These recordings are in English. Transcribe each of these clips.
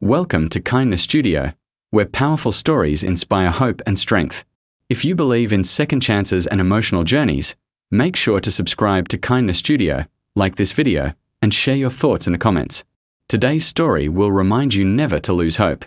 Welcome to Kindness Studio, where powerful stories inspire hope and strength. If you believe in second chances and emotional journeys, make sure to subscribe to Kindness Studio, like this video, and share your thoughts in the comments. Today's story will remind you never to lose hope.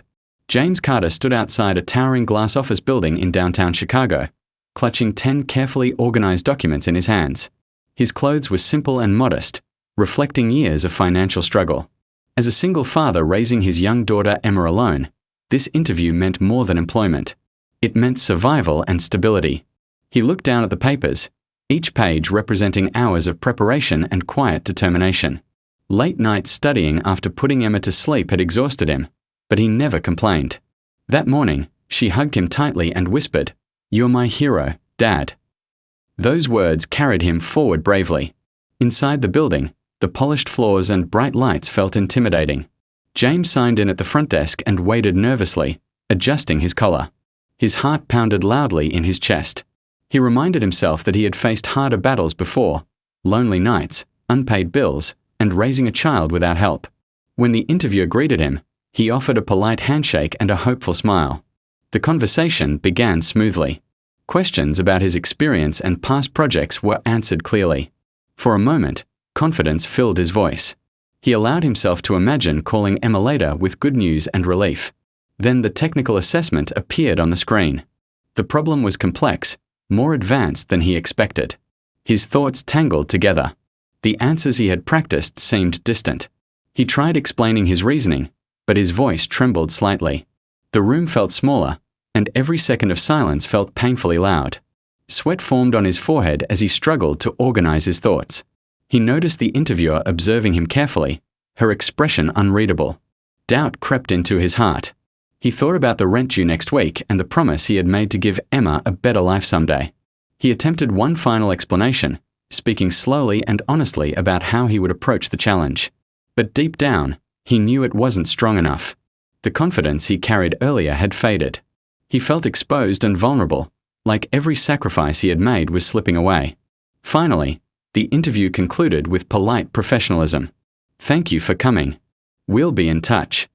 James Carter stood outside a towering glass office building in downtown Chicago, clutching 10 carefully organized documents in his hands. His clothes were simple and modest, reflecting years of financial struggle. As a single father raising his young daughter Emma alone, this interview meant more than employment. It meant survival and stability. He looked down at the papers, each page representing hours of preparation and quiet determination. Late nights studying after putting Emma to sleep had exhausted him, but he never complained. That morning, she hugged him tightly and whispered, "You're my hero, Dad." Those words carried him forward bravely. Inside the building, the polished floors and bright lights felt intimidating. James signed in at the front desk and waited nervously, adjusting his collar. His heart pounded loudly in his chest. He reminded himself that he had faced harder battles before: lonely nights, unpaid bills, and raising a child without help. When the interviewer greeted him, he offered a polite handshake and a hopeful smile. The conversation began smoothly. Questions about his experience and past projects were answered clearly. For a moment, confidence filled his voice. He allowed himself to imagine calling Emma later with good news and relief. Then the technical assessment appeared on the screen. The problem was complex, more advanced than he expected. His thoughts tangled together. The answers he had practiced seemed distant. He tried explaining his reasoning, but his voice trembled slightly. The room felt smaller, and every second of silence felt painfully loud. Sweat formed on his forehead as he struggled to organize his thoughts. He noticed the interviewer observing him carefully, her expression unreadable. Doubt crept into his heart. He thought about the rent due next week and the promise he had made to give Emma a better life someday. He attempted one final explanation, speaking slowly and honestly about how he would approach the challenge. But deep down, he knew it wasn't strong enough. The confidence he carried earlier had faded. He felt exposed and vulnerable, like every sacrifice he had made was slipping away. Finally, the interview concluded with polite professionalism. "Thank you for coming. We'll be in touch."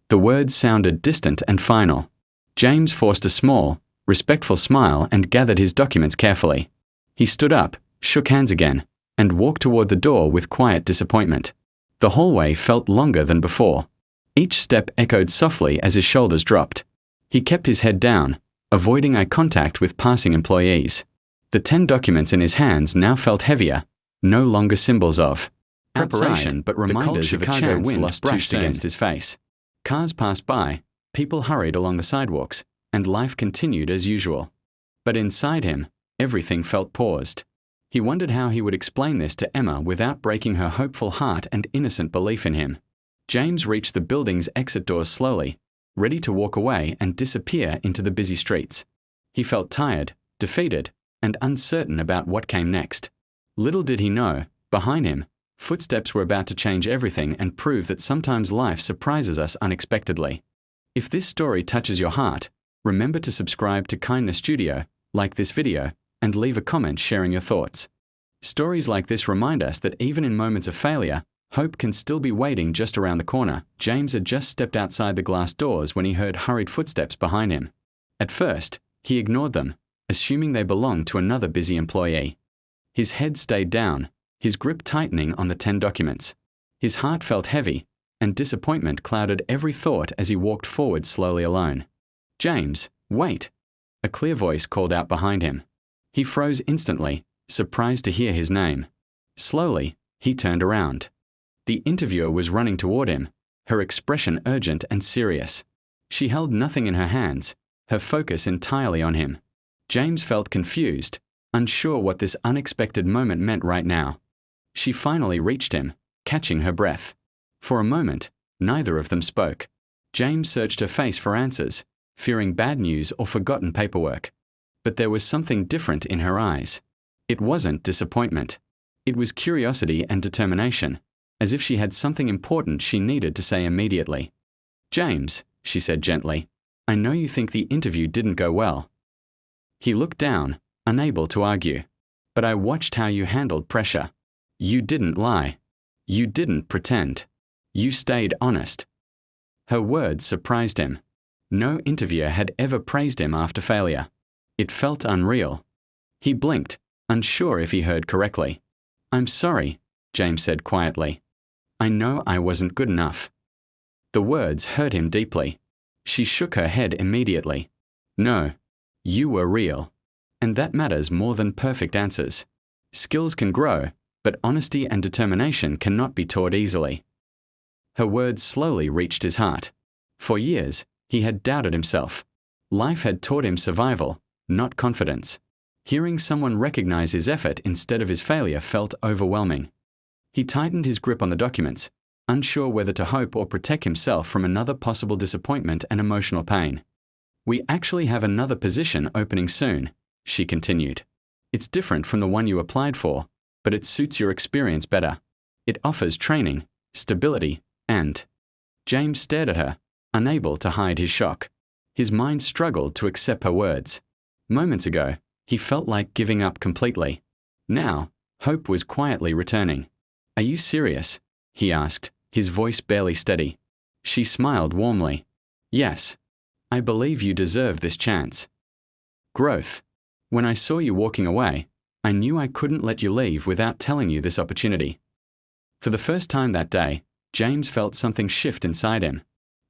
The words sounded distant and final. James forced a small, respectful smile and gathered his documents carefully. He stood up, shook hands again, and walked toward the door with quiet disappointment. The hallway felt longer than before. Each step echoed softly as his shoulders dropped. He kept his head down, avoiding eye contact with passing employees. The 10 documents in his hands now felt heavier, no longer symbols of preparation, but reminders of a chance lost brushed against his face. Cars passed by, people hurried along the sidewalks, and life continued as usual. But inside him, everything felt paused. He wondered how he would explain this to Emma without breaking her hopeful heart and innocent belief in him. James reached the building's exit doors slowly, ready to walk away and disappear into the busy streets. He felt tired, defeated, and uncertain about what came next. Little did he know, behind him, footsteps were about to change everything and prove that sometimes life surprises us unexpectedly. If this story touches your heart, remember to subscribe to Kindness Studio, like this video, and leave a comment sharing your thoughts. Stories like this remind us that even in moments of failure, hope can still be waiting just around the corner. James had just stepped outside the glass doors when he heard hurried footsteps behind him. At first, he ignored them, assuming they belonged to another busy employee. His head stayed down, his grip tightening on the 10 documents. His heart felt heavy, and disappointment clouded every thought as he walked forward slowly alone. "James, wait!" A clear voice called out behind him. He froze instantly, surprised to hear his name. Slowly, he turned around. The interviewer was running toward him, her expression urgent and serious. She held nothing in her hands, her focus entirely on him. James felt confused, unsure what this unexpected moment meant right now. She finally reached him, catching her breath. For a moment, neither of them spoke. James searched her face for answers, fearing bad news or forgotten paperwork. But there was something different in her eyes. It wasn't disappointment. It was curiosity and determination, as if she had something important she needed to say immediately. "James," she said gently, "I know you think the interview didn't go well." He looked down, unable to argue. "But I watched how you handled pressure. You didn't lie. You didn't pretend. You stayed honest." Her words surprised him. No interviewer had ever praised him after failure. It felt unreal. He blinked, unsure if he heard correctly. "I'm sorry," James said quietly. "I know I wasn't good enough." The words hurt him deeply. She shook her head immediately. "No, you were real. And that matters more than perfect answers. Skills can grow, but honesty and determination cannot be taught easily." Her words slowly reached his heart. For years, he had doubted himself. Life had taught him survival, not confidence. Hearing someone recognize his effort instead of his failure felt overwhelming. He tightened his grip on the documents, unsure whether to hope or protect himself from another possible disappointment and emotional pain. "We actually have another position opening soon," she continued. "It's different from the one you applied for, but it suits your experience better. It offers training, stability, and—" James stared at her, unable to hide his shock. His mind struggled to accept her words. Moments ago, he felt like giving up completely. Now, hope was quietly returning. "Are you serious?" he asked, his voice barely steady. She smiled warmly. "Yes. I believe you deserve this chance." Growth. When I saw you walking away, I knew I couldn't let you leave without telling you this opportunity. For the first time that day, James felt something shift inside him.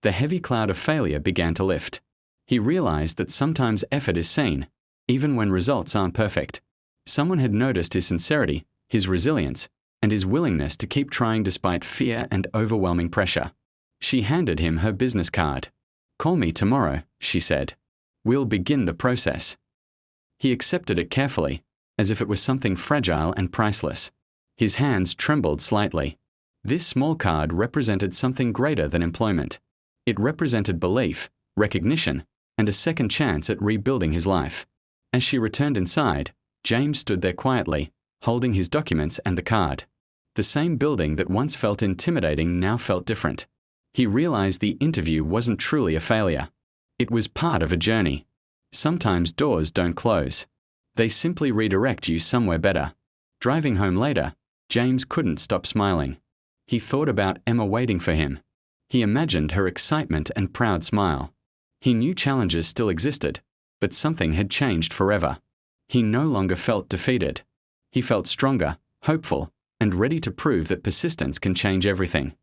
The heavy cloud of failure began to lift. He realized that sometimes effort is seen, even when results aren't perfect. Someone had noticed his sincerity, his resilience, and his willingness to keep trying despite fear and overwhelming pressure. She handed him her business card. "Call me tomorrow," she said. "We'll begin the process." He accepted it carefully, as if it was something fragile and priceless. His hands trembled slightly. This small card represented something greater than employment. It represented belief, recognition, and a second chance at rebuilding his life. As she returned inside, James stood there quietly, holding his documents and the card. The same building that once felt intimidating now felt different. He realized the interview wasn't truly a failure. It was part of a journey. Sometimes doors don't close. They simply redirect you somewhere better. Driving home later, James couldn't stop smiling. He thought about Emma waiting for him. He imagined her excitement and proud smile. He knew challenges still existed, but something had changed forever. He no longer felt defeated. He felt stronger, hopeful, and ready to prove that persistence can change everything.